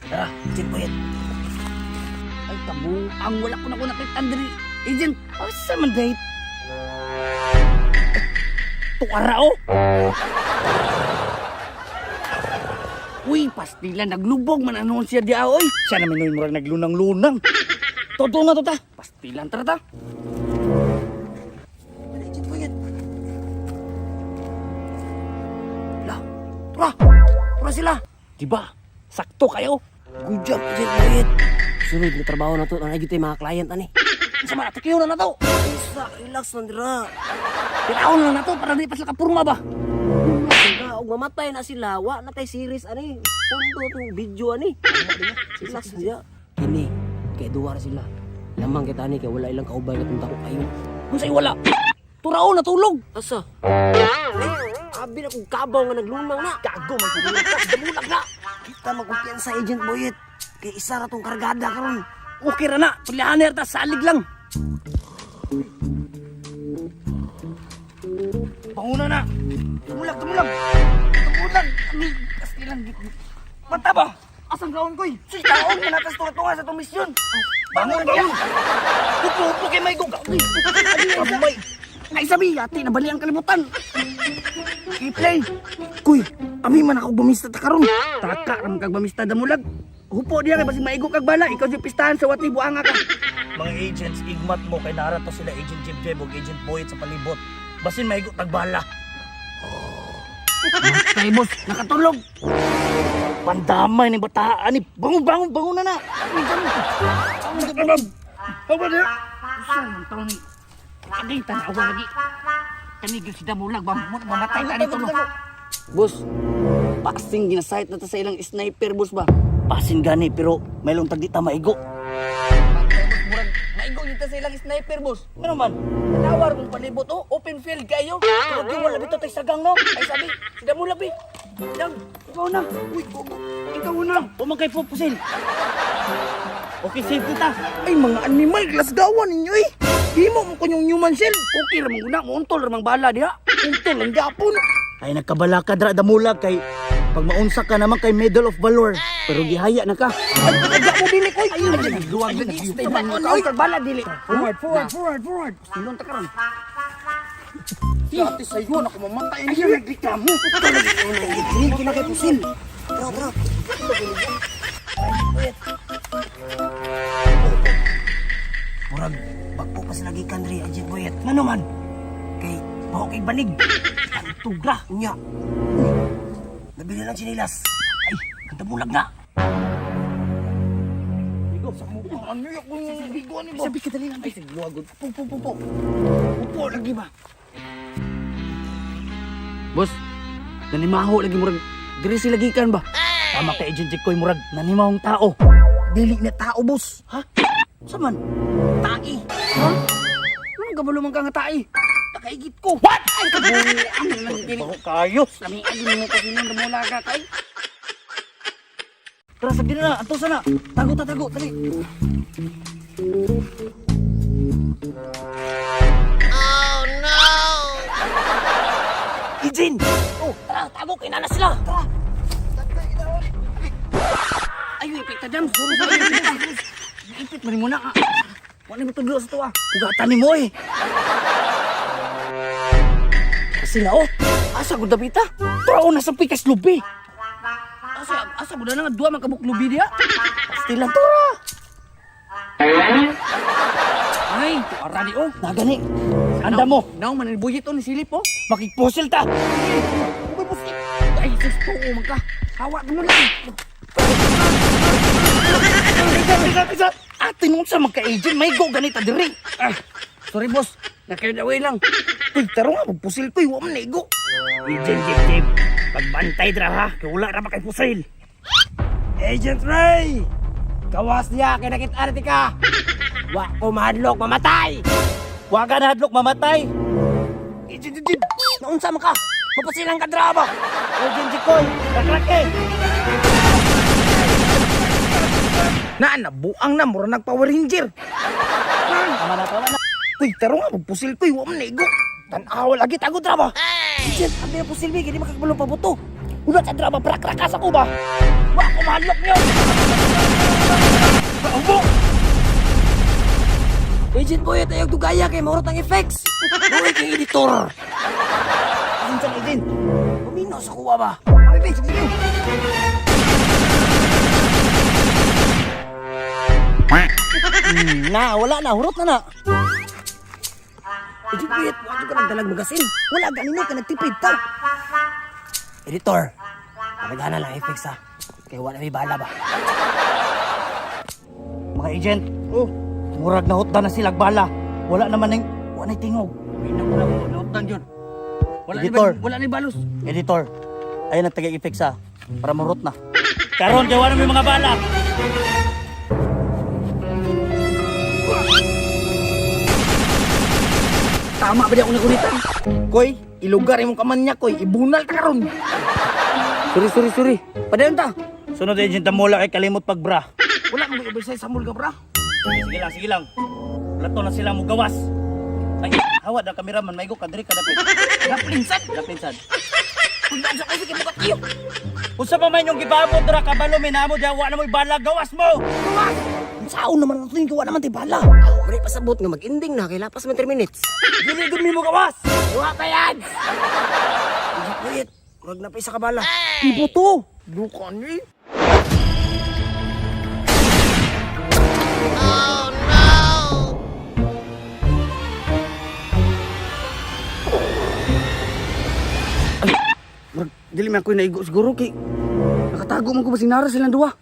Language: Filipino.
Tara, Agent Boyet. Ay, kabuang. Wala ko na ko nakita diri. Agent, asa man dahit? Tuara o. Uy, pastila, naglubog man anoon siya di oy. Siya naman yung murag naglunang-lunang. Todo na to ta. Pastilan tara ta. Agent Boyet. Tara! Tara sila! Diba? Sakto kayo! Good job, Agent Boyet. Sunod na trabaho na to. Nanay tayo mga client ani. Sama na, takiyo na to! Isa, relax lang dira. Tiraon na to para di pa sila kapurma ba? Og mamatay na sila. Wa na tay series ani. Pundo tong video ani. Relax siya. Kini, kay duwar sila. Lamang kita ni kay wala ilang kaubay na tunta ko kayo. Kung sa'yo wala, turaon na tulog! Asa? Abi na kong kabaw nga naglunang na. Gago man sa mga damulag na! Kita magkumpiyan sa Agent Boyet. Kay isa ra tong kargada karon. Okay ra na, tulihaner ta, salig lang! Panguna na! Dumulag! Dumulag! Ani, kastilan. Mata ba? Asang gaon ko'y? Sus, gaon na natas tunga sa itong misyon! Bangon! Upo kay may gog! May! Ay sabi, ate, nabali ang kalimutan! I-play! Kuy, kami man ako bumista ta karon. Taka ram kag bumista damulag. Hupo diya kay basig maigo kag bala, ikaw yung pistahan sa wati buanga ka. Mga agents, igmat mo kay narato sila Agent Jeb ug Agent Boyet sa palibot. Basin maigo kag bala. Matay boss, nakatulog. Pandamay ni bataan ni. Bangon na na. Bangon. Apa dia? Usan man taon ni. Adi tanawa lagi. Kani gyud si damulag mamatay ta dito no. Boss, passing ginasayt na ta sa ilang sniper boss ba? Passing gani pero may long tagdi ta maigo. Murag maigo dito sa ilang sniper boss. Ano man? Tanawar mong palibot oh, open field kayo. Pero di wala bito tay sagang no. Ay sabi, si damulag bi. Dag, ikaw na. Uy, gogo. Ikaw na. Umagay po pusin. Okay, safety ta. Ay, mga animal, glasgawan ninyo eh. Di mo kanyang human shell. Okay, ramang guna, muuntol, ramang bala diha. Untol, ang gapon. Ay, nagkabala ka dra, damulag kay pag maunsa ka naman kay Medal of Valor. Pero gihaya na ka. Ay, nagya mo dili ko. Ay, nagluwag na. Stay man mo ka. Ay, bala dili. Forward. Silon ta karon. Dati sa'yo, ako mamatay niya. Ay, nagreklamo. Green kinakay pusin. Tara. Murag, bagpo pa sila gikan diri, Agent Boyet. Ano man? Kay, baho kay banig. Ang tugra. Unya. Nabili lang sinilas. Ay, ang damulag na. Bigo, sa mukha. Ano yung bigo ni mo? Sabi ka dali lang. Ay, sige, wagod. Pupo. Upo lagi ba? Boss, nanimaho lagi murag. Diri sila gikan ba? Tama kay Agent Jikoy murag. Nanimahong tao. Dili na tao, boss. Ha? Saman? Tai. Ha? Anong gabalo man ka nga tai? Nakaigit ko. What? Ay, kabuang lang dili. Baho kayo. Lami agin mo kasi nang damula ka kay. Tara, sabi na na. Ato sana. Tago. Dali. Oh, no! Eugene! Oh, tara, tago kay nana sila. Tara. Ay, ipit ka dyan. Sorry. Ipit mo na ka. Wala mo tuglo sa to ah. Pugatan ni mo eh. Sila oh. Asa ko dabita? Taro na sa pikas lubi. Asa ko na nga dua makabuk lubi dia. Pastilan to ra. Ay, tuara di oh. Nagani. Anda mo. Naong manibuyit oh ni silip oh. Makikpusil ta. Uy, pusil. Ay, susto oh magka. Hawa mo lang. Bisa. Ate nung sa magka-agent, may go ganita diri. Ah, sorry boss, nakayadaway lang. Uy, taro nga, pusil ko, iwa man na igo. Agent Jib, pagbantay dra ha, kaya wala na makay pusil. Agent Ray! Kawas niya, kinakit arti ka! Wa ko mahadlok, mamatay! Wa ka na hadlok, mamatay. Agent Jib, naunsa man ka? Mapusilang ka dra ba? Agent Jikoy, kakrake. Nabuang na, mura nag-Power Ranger. Tama na. Uy, taro nga, pusil ko, iwa man na igo. Tanaw lagi, tago drama. Agent, ang na pusil mi, hindi makakabalo pa buto. Ulat sa drama, prakrakas ako ba? Wa ko mahadlok niyo. Agent Boy, tayo dugaya kay maurot ang effects. Boy kay editor. Ano sa agent? Pamino sa kuha ba? Ay, sige. Wala na, hurot na. Agent Boy, wala ka nagdalag magasin. Wala ganino ka nagtipid ta. Editor, pamagana lang effects ha. Kaya wala may bala ba? Mga agent, murag na hotdan na sila bala. Wala naman ng wala na tingog. Ay na hotdan yun. Editor. Wala ni balos. Editor, ayun ang taga-effects ha. Para marot na. Karon, kaya wala may mga bala. Tama ba di ako nagunitan? Koy, ilugar imong kaman niya, koy. Ibunal ka karon. Sorry. Padayon ta. Sunod agent na mula kay kalimot pag bra. Wala mo ibisay sa mulga, bra. Sige lang. Lato na sila mo gawas. Ay, hawad ang kameraman, maigo ka diri ka dapit. Daplinsan. Kung daan sa kasi kay mukat iyo. Unsa pa man yung gibabot ra kabalo minamo diya wa na mo bala gawas mo. Saan naman ang tuwing gawa naman ti bala. Mali pasabot nga mag-ending na kay lapas man 3 minutes. Dili gud mi mo gawas. Duha pa yan. Wait, murag na pa isa ka bala. Ibo to. Dukan ni. Dili man ako naigo siguro kay nakatago man ko ba sinara silang duwa.